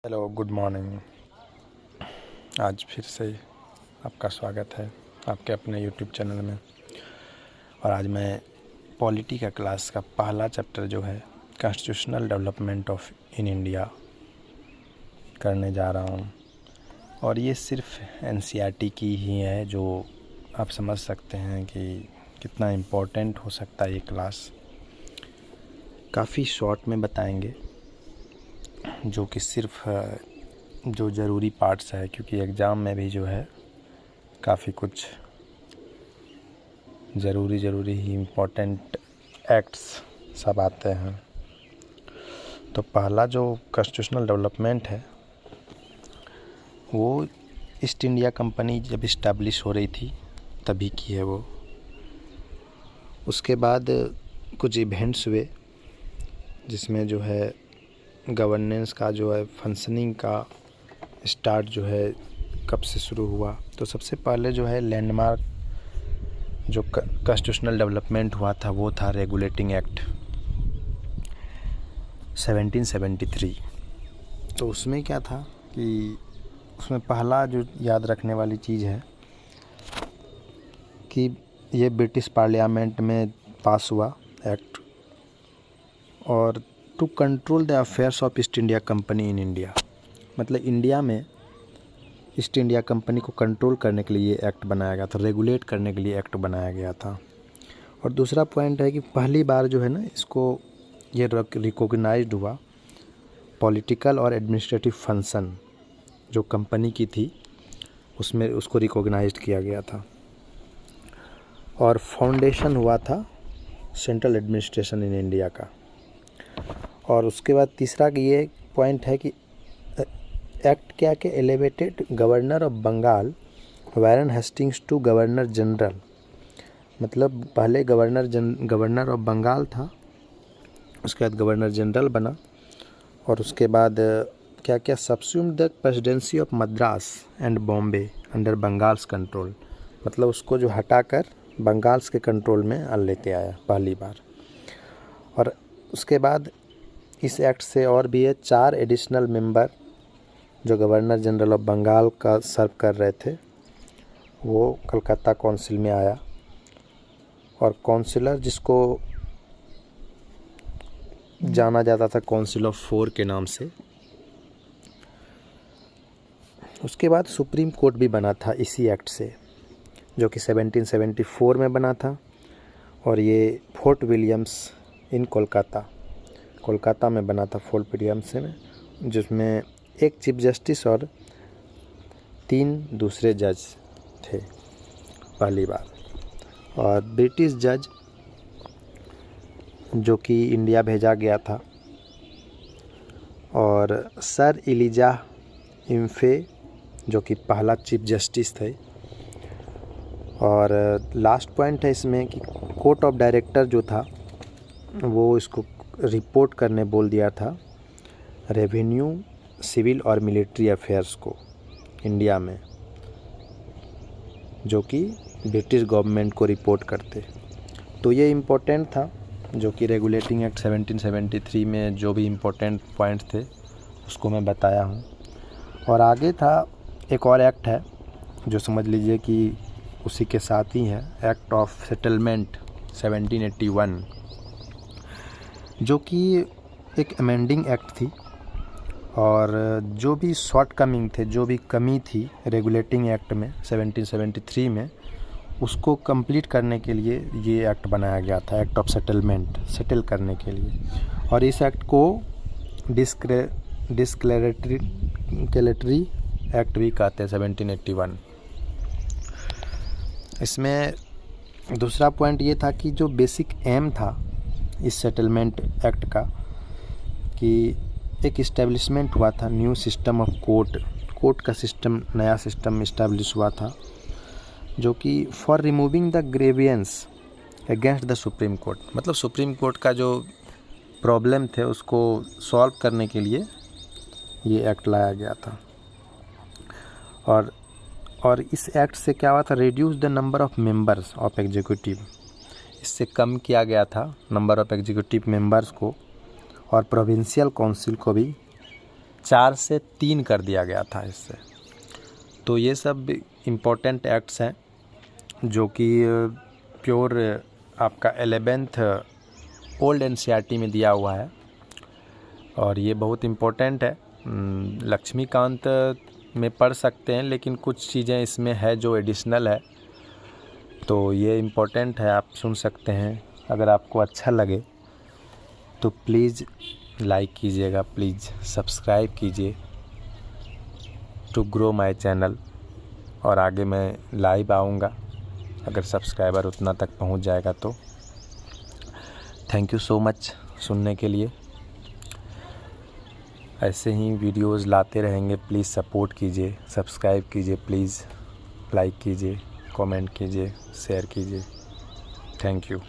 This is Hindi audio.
Hello, good morning. आज फिर से आपका स्वागत है आपके अपने यूट्यूब चैनल में। और आज मैं पॉलिटी का क्लास का पहला चैप्टर जो है constitutional development of in India करने जा रहा हूँ। और ये सिर्फ एनसीईआरटी की ही है, जो आप समझ सकते हैं कि कितना इम्पोर्टेंट हो सकता है ये क्लास। काफ़ी शॉर्ट में बताएंगे, जो कि सिर्फ जो ज़रूरी पार्ट्स है, क्योंकि एग्ज़ाम में भी जो है काफ़ी कुछ ज़रूरी ही इम्पोर्टेंट एक्ट्स सब आते हैं। तो पहला जो कॉन्स्टिट्यूशनल डेवलपमेंट है वो ईस्ट इंडिया कंपनी जब इस्टेब्लिश हो रही थी तभी की है वो। उसके बाद कुछ इवेंट्स हुए जिसमें जो है गवर्नेंस का जो है फंक्शनिंग का स्टार्ट जो है कब से शुरू हुआ। तो सबसे पहले जो है लैंडमार्क जो कॉन्स्टिट्यूशनल डेवलपमेंट हुआ था वो था रेगुलेटिंग एक्ट 1773। तो उसमें क्या था कि उसमें पहला जो याद रखने वाली चीज़ है कि ये ब्रिटिश पार्लियामेंट में पास हुआ एक्ट, और to control the affairs of East India Company in India. मतलब इंडिया में ईस्ट इंडिया कंपनी को कंट्रोल करने के लिए एक्ट बनाया गया था, रेगुलेट करने के लिए एक्ट बनाया गया था। और दूसरा पॉइंट है कि पहली बार जो है ना इसको ये रिकॉग्नाइज्ड हुआ, पॉलिटिकल और एडमिनिस्ट्रेटिव फंक्शन जो कंपनी की थी उसमें उसको रिकॉग्नाइज्ड किया गया था। और फाउंडेशन हुआ था सेंट्रल एडमिनिस्ट्रेशन इन इंडिया का। और उसके बाद तीसरा ये पॉइंट है कि एक्ट क्या के elevated governor of Bengal Warren Hastings to governor general. मतलब पहले गवर्नर ऑफ बंगाल था, उसके बाद गवर्नर जनरल बना। और उसके बाद क्या क्या subsume the presidency of Madras and Bombay under Bengal's control. मतलब उसको जो हटाकर बंगाल्स के कंट्रोल में लेते आया पहली बार। और उसके बाद इस एक्ट से और भी है 4 एडिशनल मेंबर जो गवर्नर जनरल ऑफ बंगाल का सर्व कर रहे थे वो कलकत्ता काउंसिल में आया। और काउंसिलर जिसको जाना जाता था काउंसिल ऑफ 4 के नाम से। उसके बाद सुप्रीम कोर्ट भी बना था इसी एक्ट से, जो कि 1774 में बना था। और ये फोर्ट विलियम्स इन कोलकाता में बना था, फोर्ट विलियम्स में, जिसमें एक चीफ जस्टिस और 3 दूसरे जज थे पहली बार। और ब्रिटिश जज जो कि इंडिया भेजा गया था, और सर इलिजा इम्फे जो कि पहला चीफ जस्टिस थे। और लास्ट पॉइंट है इसमें कि कोर्ट ऑफ डायरेक्टर जो था वो इसको रिपोर्ट करने बोल दिया था रेवेन्यू, सिविल और मिलिट्री अफेयर्स को इंडिया में, जो कि ब्रिटिश गवर्नमेंट को रिपोर्ट करते। तो ये इम्पोर्टेंट था जो कि रेगुलेटिंग एक्ट 1773 में जो भी इम्पोर्टेंट पॉइंट्स थे उसको मैं बताया हूँ। और आगे था एक और एक्ट है जो समझ लीजिए कि उसी के साथ ही है, एक्ट ऑफ सेटलमेंट 1781, जो कि एक अमेंडिंग एक्ट थी। और जो भी शॉर्ट कमिंग थे, जो भी कमी थी रेगुलेटिंग एक्ट में 1773 में, उसको कंप्लीट करने के लिए ये एक्ट बनाया गया था, एक्ट ऑफ सेटलमेंट, सेटल करने के लिए। और इस एक्ट को डिस्क्लेरेटरी एक्ट भी कहते हैं 1781। इसमें दूसरा पॉइंट ये था कि जो बेसिक एम था इस सेटलमेंट एक्ट का कि एक इस्टेब्लिशमेंट हुआ था न्यू सिस्टम ऑफ कोर्ट का सिस्टम, नया सिस्टम इस्टेब्लिश हुआ था, जो कि for removing the grievance against the supreme court. मतलब सुप्रीम कोर्ट का जो प्रॉब्लम थे उसको सॉल्व करने के लिए ये एक्ट लाया गया था। और इस एक्ट से क्या हुआ था, reduce the number of members of executive. इससे कम किया गया था नंबर ऑफ एग्जीक्यूटिव मेंबर्स को, और प्रोविंशियल काउंसिल को भी 4 से 3 कर दिया गया था इससे। तो ये सब इम्पोर्टेंट एक्ट्स हैं जो कि प्योर आपका 11th ओल्ड NCERT में दिया हुआ है और ये बहुत इम्पोर्टेंट है। लक्ष्मीकांत में पढ़ सकते हैं, लेकिन कुछ चीज़ें इसमें है जो एडिशनल है, तो ये इम्पोर्टेंट है, आप सुन सकते हैं। अगर आपको अच्छा लगे तो प्लीज़ लाइक कीजिएगा, प्लीज़ सब्सक्राइब कीजिए टू ग्रो माय चैनल। और आगे मैं लाइव आऊँगा अगर सब्सक्राइबर उतना तक पहुंच जाएगा तो। थैंक यू सो मच सुनने के लिए। ऐसे ही वीडियोस लाते रहेंगे, प्लीज़ सपोर्ट कीजिए, सब्सक्राइब कीजिए, प्लीज़ लाइक कीजिए, कमेंट कीजिए, शेयर कीजिए। Thank you.